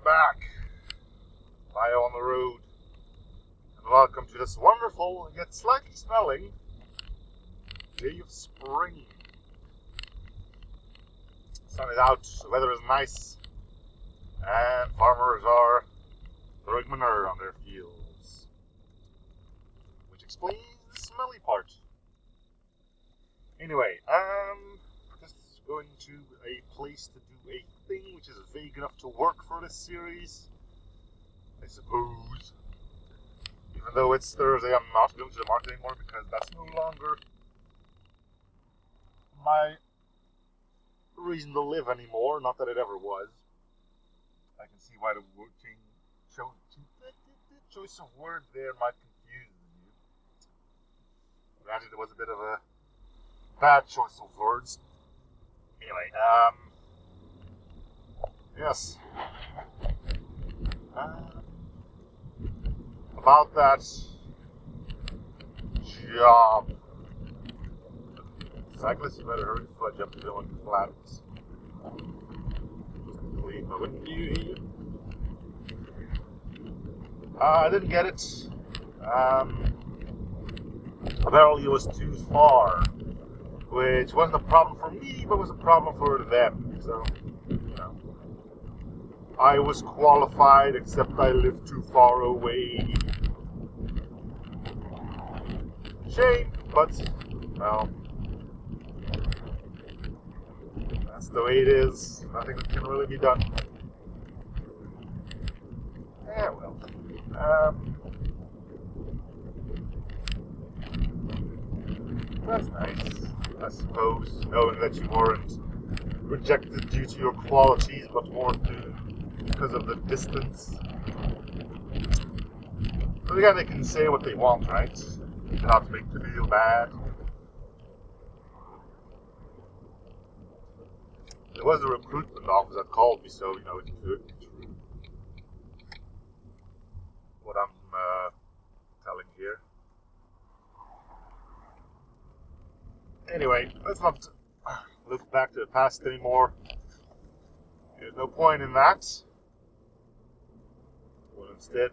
back, Bio on the road, and welcome to this wonderful, yet slightly smelling, day of spring. The sun is out, the weather is nice, and farmers are throwing manure on their fields, which explains the smelly part. Anyway, just going to a place to do a thing which is vague enough to work for this series, I suppose. Even though it's Thursday, I'm not going to the market anymore because that's no longer my reason to live anymore. Not that it ever was. I can see why the choice of words there might confuse you. Granted, it was a bit of a bad choice of words. Anyway, yes. About that job. Cyclist, you better hurry fudge up to doing flats. Clean my window. I didn't get it. Apparently it was too far, which wasn't a problem for me, but was a problem for them. So, you know, I was qualified, except I lived too far away. Shame, but, well, that's the way it is. Nothing that can really be done. Yeah, well. That's nice, I suppose, knowing that you weren't rejected due to your qualities, but more because of the distance. But again, they can say what they want, right? Not to make you feel bad. There was a recruitment office that called me, so, you know, it could be true. What I'm telling here. Anyway, let's not look back to the past anymore. There's no point in that. We'll instead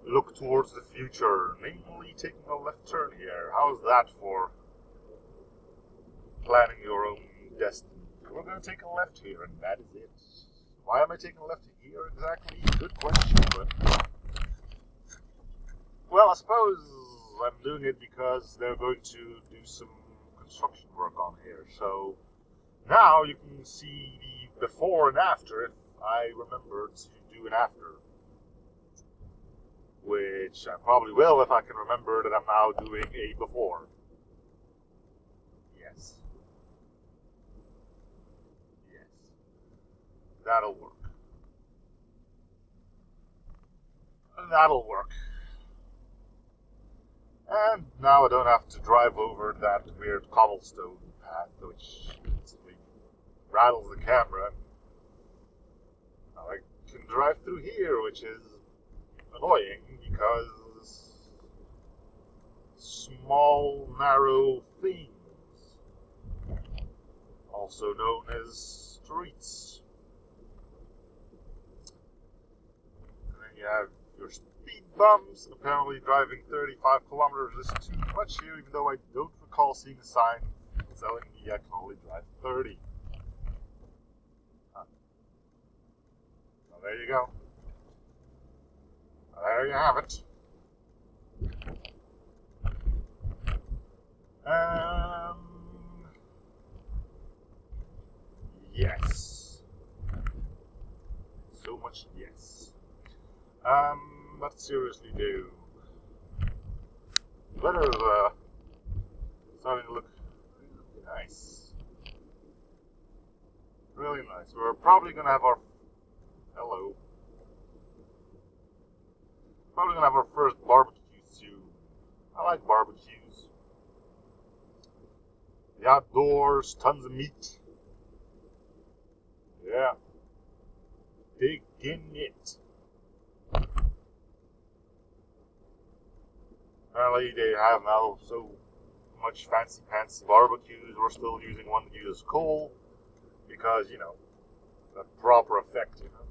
look towards the future, namely taking a left turn here. How's that for planning your own destiny? We're going to take a left here, and that is it. Why am I taking a left here exactly? Good question, but... well, I suppose I'm doing it because they're going to do some construction work on here. So now you can see the before and after if I remember to do an after. Which I probably will if I can remember that I'm now doing a before. Yes. Yes. That'll work. That'll work. And now I don't have to drive over that weird cobblestone path, which instantly rattles the camera. Now I can drive through here, which is annoying because small, narrow things, also known as streets. And then you have your speed bumps, and apparently driving 35 kilometers is too much here, even though I don't recall seeing a sign telling me I can only drive 30. Huh. Well, there you go. There you have it. Yes. So much yes. But seriously, do. The weather is starting to look really nice. Really nice. We're probably gonna have our hello. Probably gonna have our first barbecue soon. I like barbecues. The outdoors, tons of meat. Yeah. Digging it. Apparently they have now so much fancy barbecues. We're still using one that uses coal because, you know, a proper effect, you know.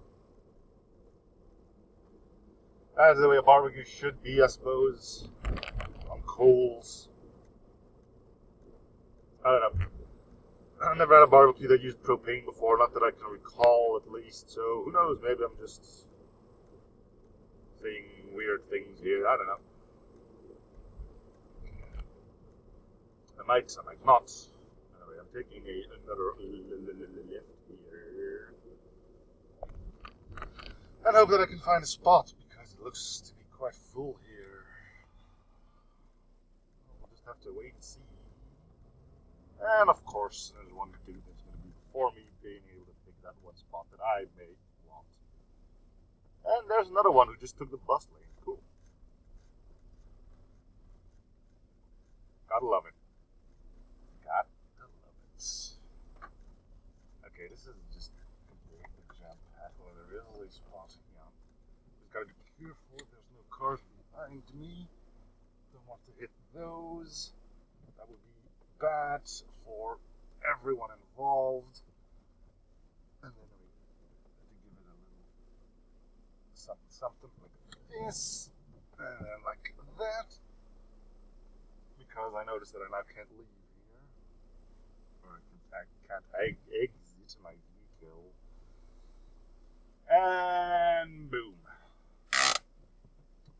That's the way a barbecue should be, I suppose. On coals. I don't know. I've never had a barbecue that used propane before, not that I can recall at least, so who knows, maybe I'm just saying weird things here, I don't know. I might not. Anyway, I'm taking another lift here. And hope that I can find a spot, because it looks to be quite full here. We'll just have to wait and see. And of course, there's one dude that's going to be before me being able to pick that one spot that I may want. And there's another one who just took the bus lane. Cool. Gotta love it. Gotta love it. Okay, this is just completely jam-packed where there is a spot. Yeah. Just gotta be careful. There's no cars behind me. Don't want to hit those. That would be bad for everyone involved. And then we have to give it a little something like this, and then like that, because I noticed that I now can't leave here, or I can't exit my vehicle, and boom,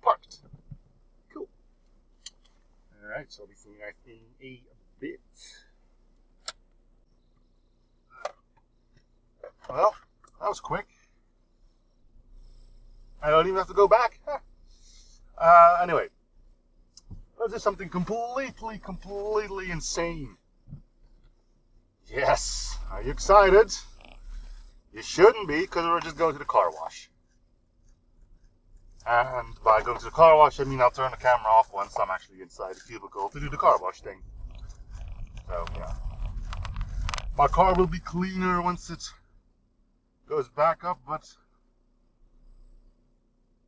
parked. Cool. Alright, so I'll be seeing you guys in a bit. Well, that was quick. I don't even have to go back. Anyway, let's do something completely insane. Yes, are you excited? You shouldn't be, because we're just going to the car wash. And by going to the car wash, I mean I'll turn the camera off once I'm actually inside the cubicle to do the car wash thing. So, yeah. My car will be cleaner once it goes back up, but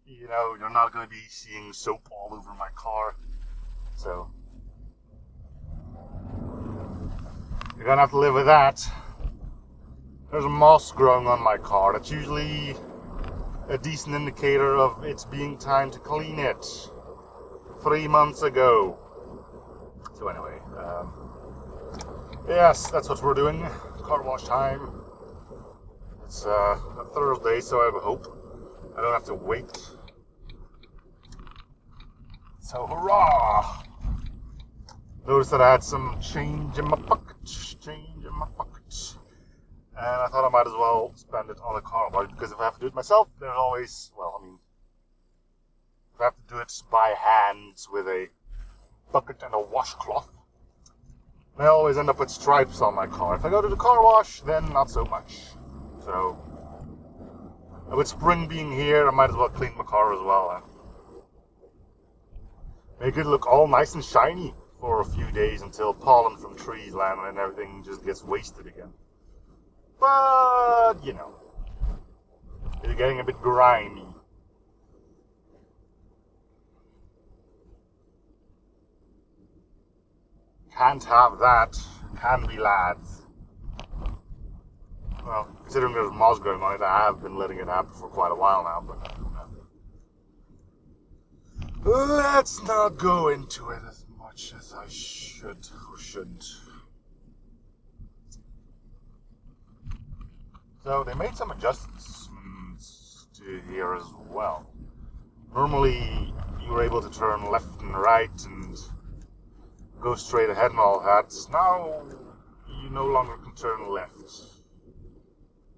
you know, you're not going to be seeing soap all over my car. So, you're going to have to live with that. There's moss growing on my car. That's usually a decent indicator of it's being time to clean it. 3 months ago. So anyway, yes, that's what we're doing. Car wash time. It's a Thursday, so I hope I don't have to wait. So hurrah! Noticed that I had some change in my pocket. And I thought I might as well spend it on a car wash, because if I have to do it myself, there's always, well, I mean, if I have to do it by hand with a bucket and a washcloth, I always end up with stripes on my car. If I go to the car wash, then not so much. So, with spring being here, I might as well clean my car as well. Make it look all nice and shiny for a few days until pollen from trees land and everything just gets wasted again. But, you know, it's getting a bit grimy. Can't have that, can we, lads? Well, considering there's moss growing on it, I have been letting it happen for quite a while now, but let's not go into it as much as I should or shouldn't. So they made some adjustments to here as well. Normally you were able to turn left and right and go straight ahead and all that. Now you no longer can turn left,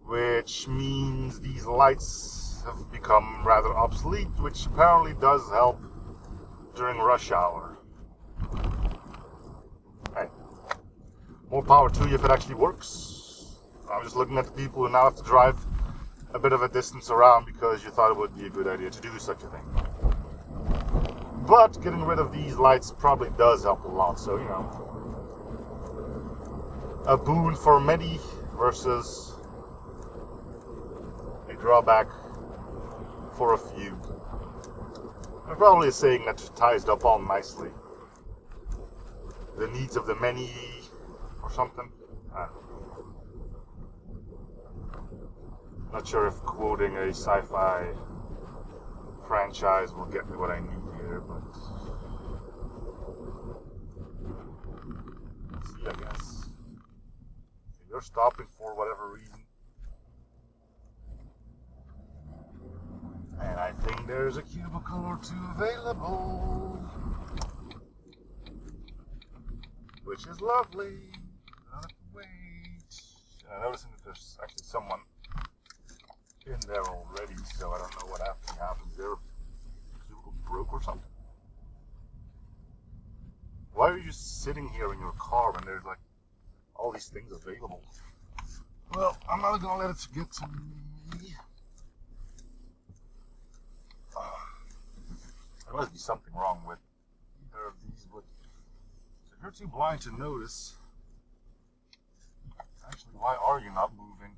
which means these lights have become rather obsolete, which apparently does help during rush hour. Hey, more power to you if it actually works. I'm just looking at the people who now have to drive a bit of a distance around because you thought it would be a good idea to do such a thing. But getting rid of these lights probably does help a lot, so, you know, a boon for many versus a drawback for a few. There's probably a saying that ties it up all nicely. The needs of the many, or something. I don't know. Not sure if quoting a sci-fi franchise will get me what I need here, but let's see, I guess. If you're stopping for whatever reason. And I think there's a cubicle or two available. Which is lovely. I don't have to wait. And I'm noticing that there's actually someone in there already, so I don't know what actually happened there. Cubicle broke or something. Why are you sitting here in your car when there's like all these things available? Well, I'm not gonna let it get to me. There must be something wrong with either of these, but if you're too blind to notice, actually, why are you not moving?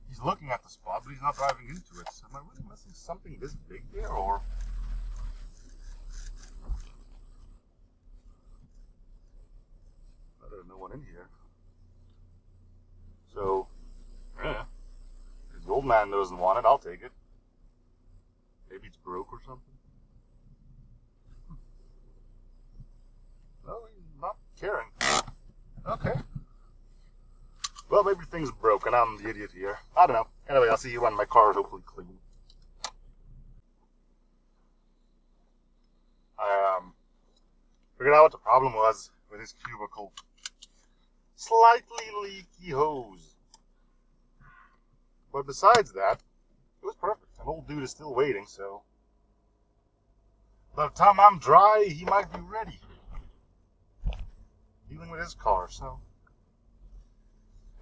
He's looking at the spot, but he's not driving into it. So am I really missing something this big there, or? There's no one in here. So, yeah. If the old man doesn't want it, I'll take it. Maybe it's broke or something. No, he's not caring. Okay. Well, maybe things broke and I'm the idiot here. I don't know. Anyway, I'll see you when my car is hopefully clean. I figured out what the problem was with his cubicle. Slightly leaky hose. But besides that, it was perfect. An old dude is still waiting, so by the time I'm dry, he might be ready. Dealing with his car, so.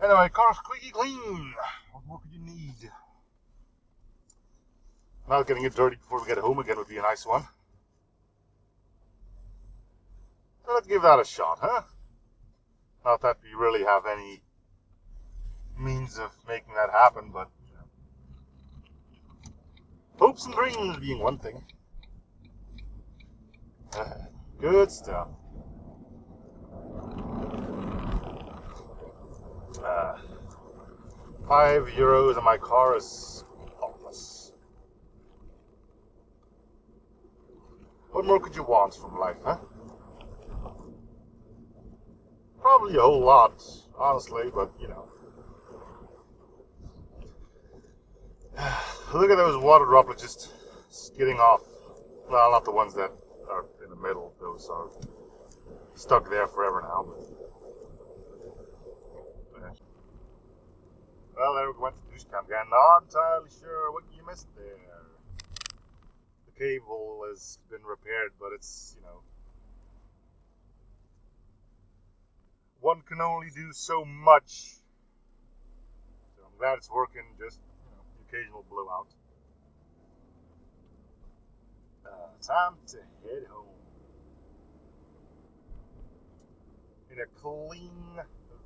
Anyway, car's squeaky clean. What more could you need? Not getting it dirty before we get home again would be a nice one. So let's give that a shot, huh? Not that we really have any means of making that happen, but you know. Hopes and dreams being one thing. Good stuff. €5 and my car is spotless. What more could you want from life, huh? Probably a whole lot, honestly, but you know. Look at those water droplets just skidding off. Well, not the ones that are in the middle. Those are stuck there forever now. But well, there we went to douche cam again. Not entirely sure what you missed there. The cable has been repaired, but it's, you know, one can only do so much. So I'm glad it's working, just, you know, the occasional blowout. Time to head home. In a clean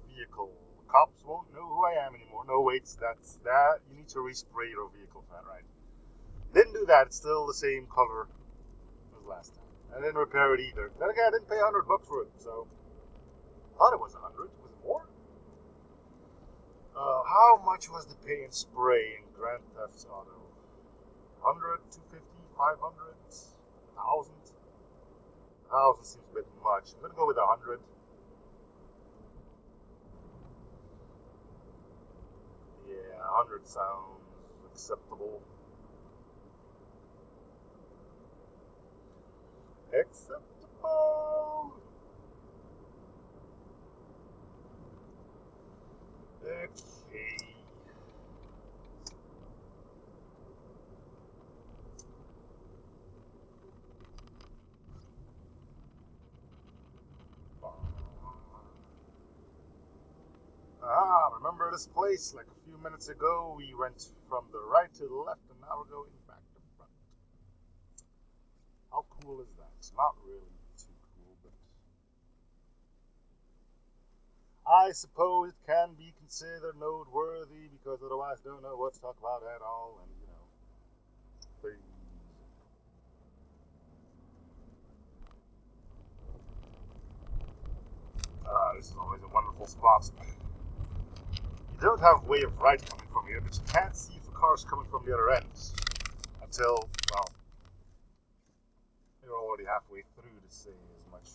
vehicle. Cops won't know who I am anymore. No, wait, that's that. You need to respray your vehicle for that, right? Didn't do that. It's still the same color as last time. I didn't repair it either. Then again, I didn't pay $100 for it, so I thought it was 100. Was it more? How much was the pay and spray in Grand Theft Auto? 100, 250, 500, 1,000? 1,000 seems a bit much. I'm gonna go with 100. Yeah, 100 sounds acceptable. Acceptable. Okay. Remember this place? Like a few minutes ago, we went from the right to the left, and now we're going back to front. How cool is that? It's not really too cool, but I suppose it can be considered noteworthy, because otherwise I don't know what to talk about at all, and, you know, please. This is always a wonderful spot. You don't have way of right coming from here, but you can't see for cars coming from the other end. Until, well, you're already halfway through to say as much.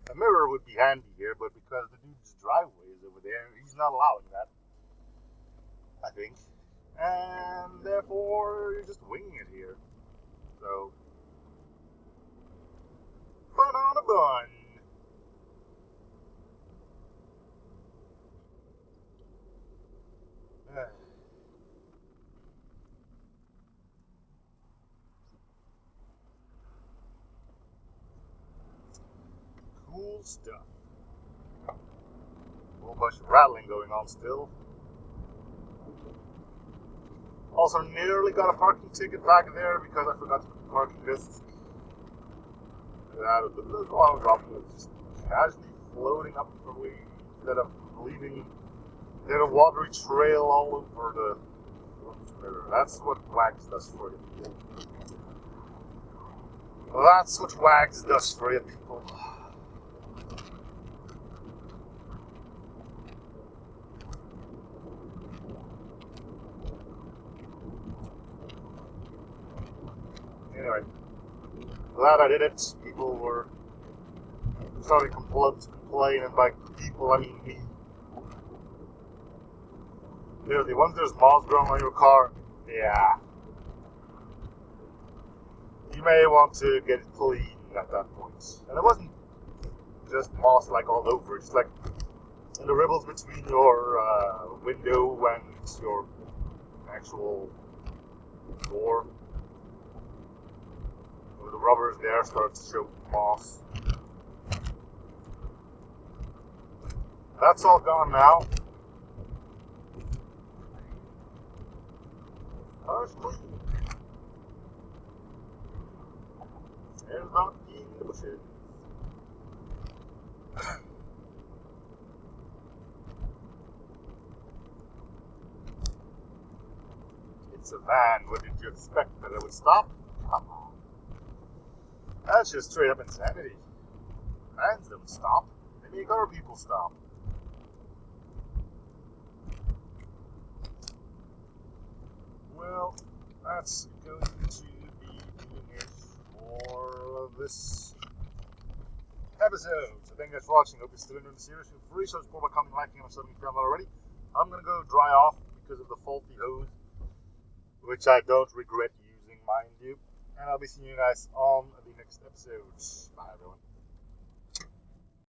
A mirror would be handy here, but because the dude's driveway is over there, he's not allowing that, I think. And therefore, you're just winging it here. So, fun on a bun. Cool stuff. A whole bunch of rattling going on still. Also nearly got a parking ticket back there because I forgot to put the parking list. Out of the little drop was just casually floating up for me instead of leaving a watery trail all over the river. That's what Wags does for you. That's what Wags does for you, people. Anyway, glad I did it. People were starting to complain, and by people I mean me. Literally, once there's moss growing on your car, yeah, you may want to get it clean at that point. And it wasn't just moss like all over, it's like in the ripples between your window and your actual door. The rubbers there start to show moss. That's all gone now. Car's clean. There's not being the bushes. It's a van. What did you expect? That it would stop? Come on. That's just straight up insanity. Vans don't stop. They make other people stop. Well, that's going to be doing it for this episode. So thank you guys for watching. Hope you're still enjoying the series. Feel free to support by commenting, liking, and subscribing if you haven't already. I'm going to go dry off because of the faulty hose, which I don't regret using, mind you. And I'll be seeing you guys on the next episode. Bye, everyone.